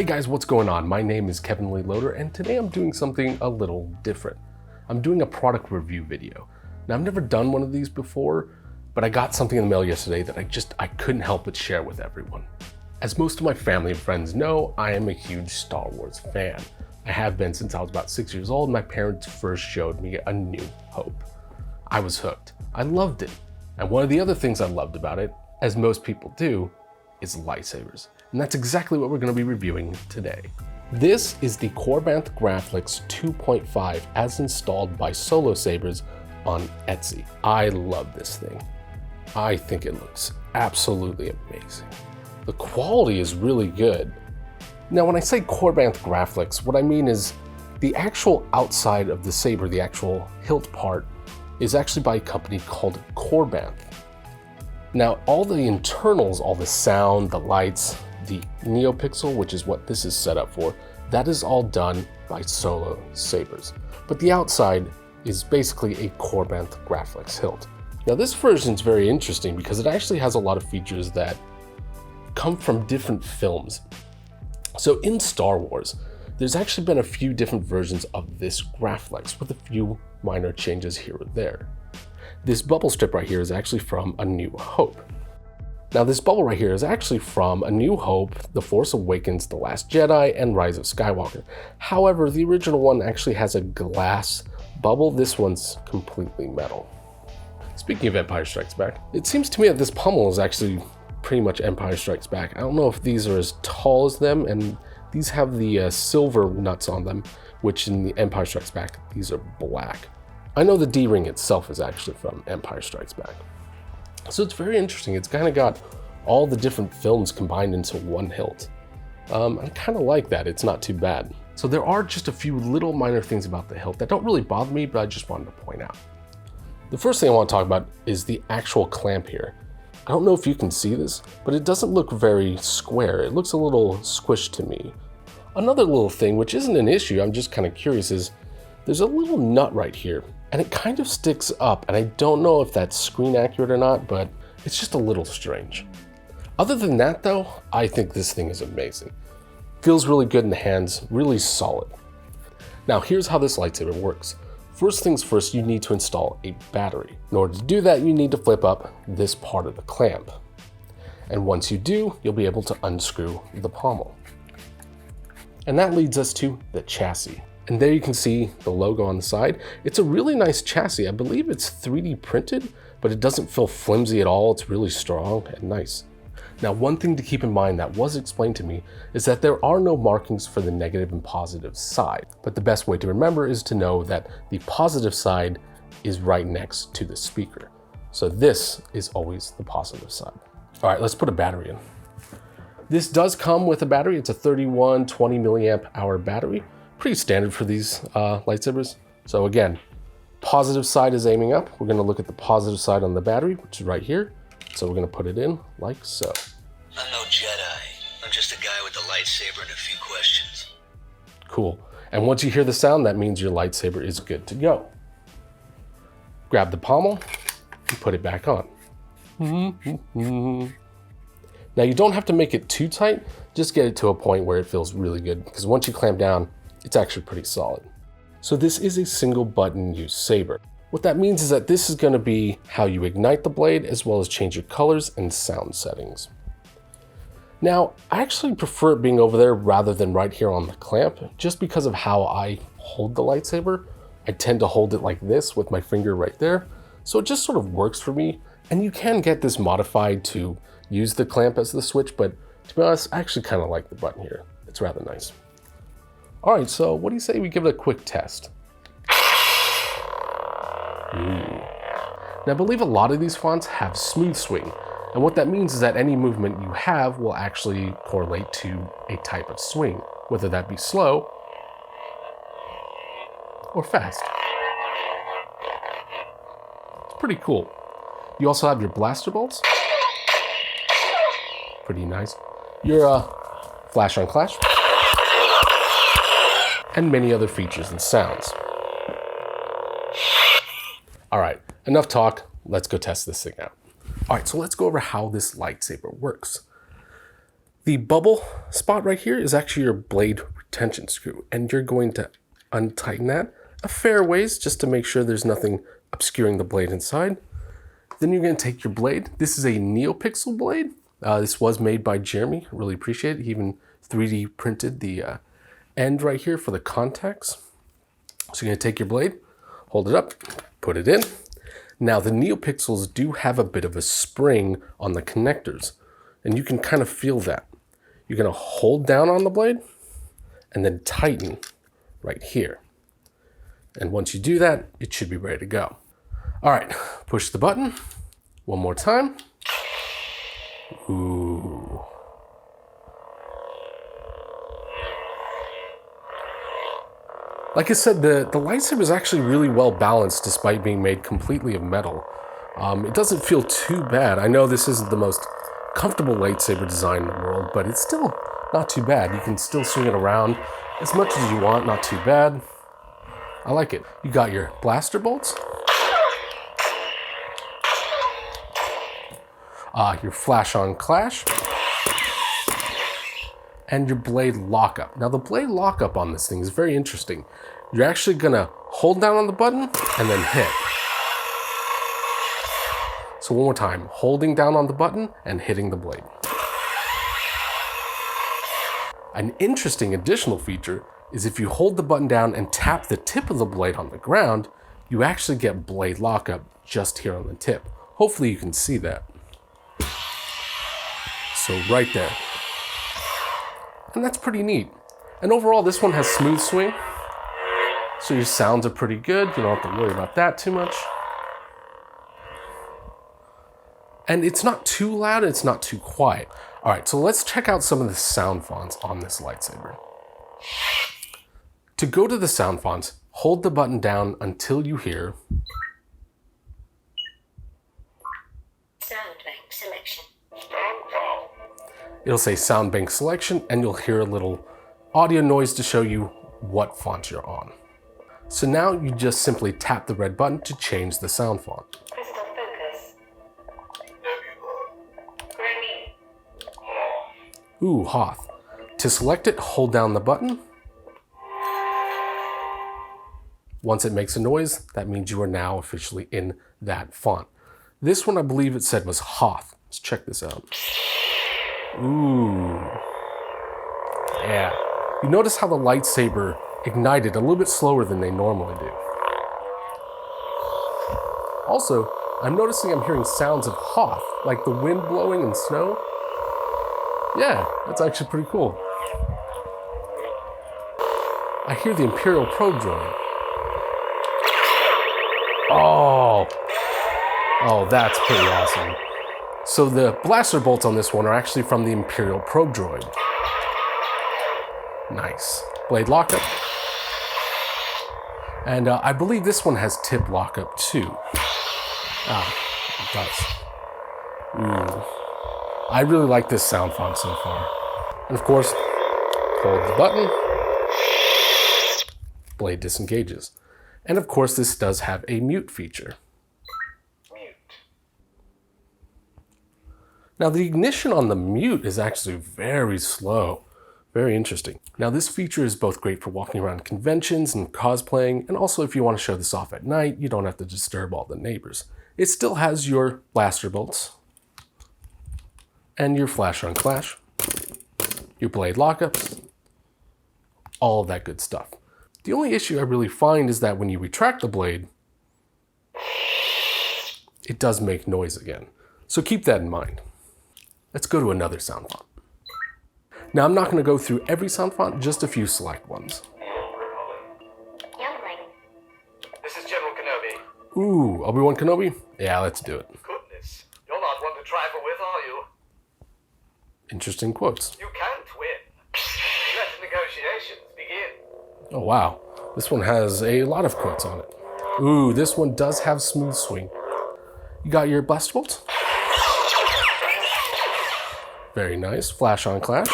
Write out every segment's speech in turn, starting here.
Hey guys, what's going on? My name is Kevin Lee Loader, and today I'm doing something a little different. I'm doing a product review video. Now, I've never done one of these before, but I got something in the mail yesterday that I couldn't help but share with everyone. As most of my family and friends know, I am a huge Star Wars fan. I have been since I was about 6 years old. My parents first showed me A New Hope. I was hooked. I loved it. And one of the other things I loved about it, as most people do, is lightsabers. And that's exactly what we're going to be reviewing today. This is the Korbanth Graflex 2.5 as installed by Solo Sabers on Etsy. I love this thing. I think it looks absolutely amazing. The quality is really good. Now, when I say Korbanth Graflex, what I mean is the actual outside of the saber, the actual hilt part, is actually by a company called Korbanth. Now, all the internals, all the sound, the lights, the NeoPixel, which is what this is set up for, that is all done by Solo Sabers. But the outside is basically a Korbanth Graflex hilt. Now, this version is very interesting because it actually has a lot of features that come from different films. So in Star Wars, there's actually been a few different versions of this Graflex with a few minor changes here or there. This bubble strip right here is actually from A New Hope. Now, this bubble right here is actually from A New Hope, The Force Awakens, The Last Jedi, and Rise of Skywalker. However, the original one actually has a glass bubble. This one's completely metal. Speaking of Empire Strikes Back, it seems to me that this pommel is actually pretty much Empire Strikes Back. I don't know if these are as tall as them, and these have the silver nuts on them, which in the Empire Strikes Back, these are black. I know the D-ring itself is actually from Empire Strikes Back. So it's very interesting. It's kind of got all the different films combined into one hilt. I kind of like that. It's not too bad. So there are just a few little minor things about the hilt that don't really bother me, but I just wanted to point out. The first thing I want to talk about is the actual clamp here. I don't know if you can see this, but it doesn't look very square. It looks a little squished to me. Another little thing, which isn't an issue, I'm just kind of curious, is there's a little nut right here, and it kind of sticks up, and I don't know if that's screen accurate or not, but it's just a little strange. Other than that though, I think this thing is amazing. Feels really good in the hands, really solid. Now here's how this lightsaber works. First things first, you need to install a battery. In order to do that, you need to flip up this part of the clamp. And once you do, you'll be able to unscrew the pommel. And that leads us to the chassis. And there you can see the logo on the side. It's a really nice chassis. I believe it's 3D printed, but it doesn't feel flimsy at all. It's really strong and nice. Now, one thing to keep in mind that was explained to me is that there are no markings for the negative and positive side. But the best way to remember is to know that the positive side is right next to the speaker. So this is always the positive side. All right, let's put a battery in. This does come with a battery. It's a 3120 milliamp hour battery. Pretty standard for these lightsabers. So again, positive side is aiming up. We're gonna look at the positive side on the battery, which is right here. So we're gonna put it in like so. I'm no Jedi. I'm just a guy with a lightsaber and a few questions. Cool. And once you hear the sound, that means your lightsaber is good to go. Grab the pommel and put it back on. Now you don't have to make it too tight, just get it to a point where it feels really good, because once you clamp down, it's actually pretty solid. So this is a single button use saber. What that means is that this is going to be how you ignite the blade, as well as change your colors and sound settings. Now, I actually prefer it being over there rather than right here on the clamp, just because of how I hold the lightsaber. I tend to hold it like this with my finger right there. So it just sort of works for me. And you can get this modified to use the clamp as the switch, but to be honest, I actually kind of like the button here. It's rather nice. All right, so what do you say we give it a quick test? Now, I believe a lot of these fonts have smooth swing, and what that means is that any movement you have will actually correlate to a type of swing, whether that be slow or fast. It's pretty cool. You also have your blaster bolts. Pretty nice. Your flash on clash. And many other features and sounds. All right, enough talk. Let's go test this thing out. All right, so let's go over how this lightsaber works. The bubble spot right here is actually your blade retention screw, and you're going to untighten that a fair ways just to make sure there's nothing obscuring the blade inside. Then you're going to take your blade. This is a NeoPixel blade. This was made by Jeremy. Really appreciate it. He even 3D printed the end right here for the contacts. So you're going to take your blade, hold it up, put it in. Now the NeoPixels do have a bit of a spring on the connectors, and you can kind of feel that. You're going to hold down on the blade and then tighten right here. And once you do that, it should be ready to go. All right, push the button one more time. Ooh. Like I said, the lightsaber is actually really well balanced despite being made completely of metal. It doesn't feel too bad. I know this isn't the most comfortable lightsaber design in the world, but it's still not too bad. You can still swing it around as much as you want, not too bad. I like it. You got your blaster bolts, your flash on clash, and your blade lockup. Now the blade lockup on this thing is very interesting. You're actually gonna hold down on the button and then hit. So one more time, holding down on the button and hitting the blade. An interesting additional feature is if you hold the button down and tap the tip of the blade on the ground, you actually get blade lockup just here on the tip. Hopefully you can see that. So right there. And that's pretty neat. And overall, this one has smooth swing, so your sounds are pretty good. You don't have to worry about that too much. And it's not too loud, it's not too quiet. All right, so let's check out some of the sound fonts on this lightsaber. To go to the sound fonts, hold the button down until you hear Sound bank selection. It'll say sound bank selection, and you'll hear a little audio noise to show you what font you're on. So now you just simply tap the red button to change the sound font. Crystal focus. Granny. Ooh, Hoth. To select it, hold down the button. Once it makes a noise, that means you are now officially in that font. This one, I believe it said was Hoth. Let's check this out. Ooh. Yeah. You notice how the lightsaber ignited a little bit slower than they normally do. Also, I'm noticing I'm hearing sounds of Hoth, like the wind blowing and snow. Yeah, that's actually pretty cool. I hear the Imperial probe droid. Oh, that's pretty awesome. So the blaster bolts on this one are actually from the Imperial probe droid. Nice. Blade lockup. And I believe this one has tip lockup too. It does. Ooh. I really like this sound font so far. And of course, hold the button. Blade disengages. And of course, this does have a mute feature. Now the ignition on the mute is actually very slow. Very interesting. Now this feature is both great for walking around conventions and cosplaying, and also if you want to show this off at night, you don't have to disturb all the neighbors. It still has your blaster bolts, and your flash on clash, your blade lockups, all of that good stuff. The only issue I really find is that when you retract the blade, it does make noise again. So keep that in mind. Let's go to another sound font. Now I'm not going to go through every sound font, just a few select ones. Youngling. This is General Kenobi. Ooh, Obi-Wan Kenobi? Yeah, let's do it. Goodness, you're not one to trifle with, are you? Interesting quotes. You can't win. Let negotiations begin. Oh wow, this one has a lot of quotes on it. Ooh, this one does have smooth swing. You got your blaster bolts? Very nice. Flash on clash.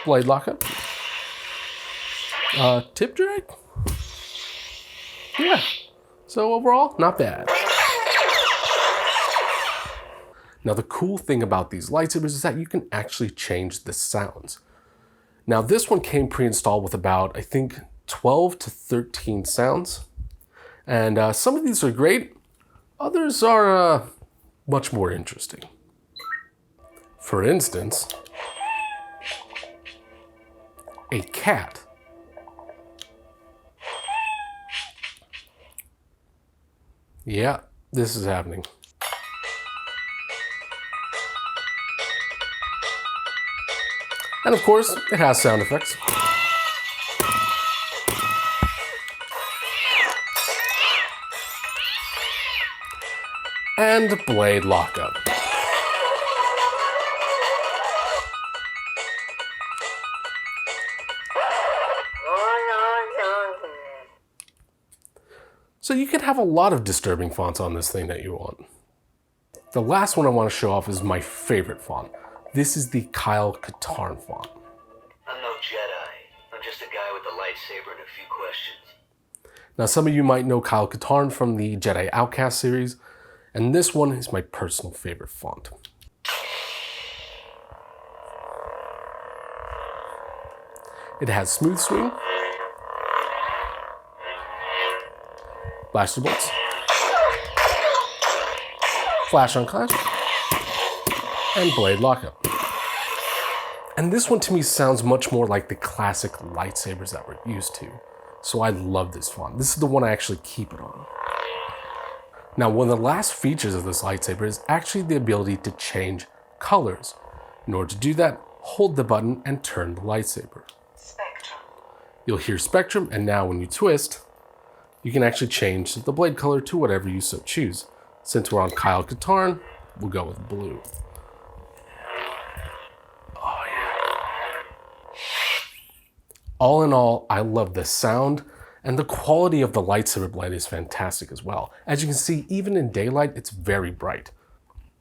Blade lockup. Tip drag? Yeah. So overall, not bad. Now the cool thing about these lightsabers is that you can actually change the sounds. Now this one came pre-installed with about, I think, 12 to 13 sounds. And some of these are great, others are much more interesting. For instance, a cat. Yeah, this is happening. And of course, it has sound effects. And blade lockup. So you can have a lot of disturbing fonts on this thing that you want. The last one I want to show off is my favorite font. This is the Kyle Katarn font. I'm no Jedi. I'm just a guy with a lightsaber and a few questions. Now some of you might know Kyle Katarn from the Jedi Outcast series, and this one is my personal favorite font. It has smooth swing, blaster bolts, flash on clash, and blade lockup. And this one to me sounds much more like the classic lightsabers that we're used to. So I love this font. This is the one I actually keep it on. Now, one of the last features of this lightsaber is actually the ability to change colors. In order to do that, hold the button and turn the lightsaber. Spectrum. You'll hear spectrum, and now when you twist, you can actually change the blade color to whatever you so choose. Since we're on Kyle Katarn, we'll go with blue. Oh yeah. All in all, I love the sound, and the quality of the lightsaber blade is fantastic as well. As you can see, even in daylight, it's very bright.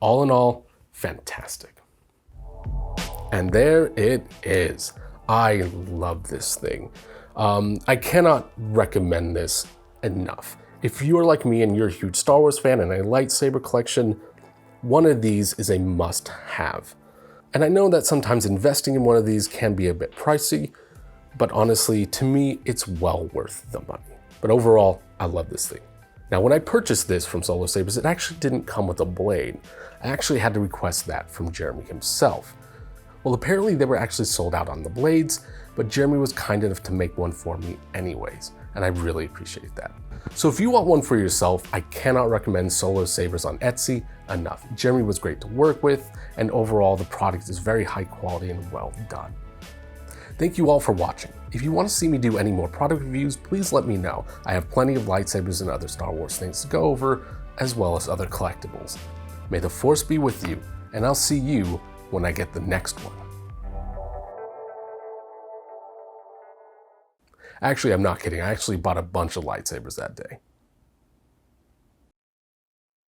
All in all, fantastic. And there it is. I love this thing. I cannot recommend this enough. If you are like me and you're a huge Star Wars fan and a lightsaber collection, one of these is a must-have. And I know that sometimes investing in one of these can be a bit pricey, but honestly, to me, it's well worth the money. But overall, I love this thing. Now, when I purchased this from Solo Sabers, it actually didn't come with a blade. I actually had to request that from Jeremy himself. Well, apparently they were actually sold out on the blades, but Jeremy was kind enough to make one for me anyways, and I really appreciate that. So if you want one for yourself, I cannot recommend Solo Sabers on Etsy enough. Jeremy was great to work with, and overall the product is very high quality and well done. Thank you all for watching. If you want to see me do any more product reviews, please let me know. I have plenty of lightsabers and other Star Wars things to go over, as well as other collectibles. May the Force be with you, and I'll see you when I get the next one. Actually, I'm not kidding. I actually bought a bunch of lightsabers that day.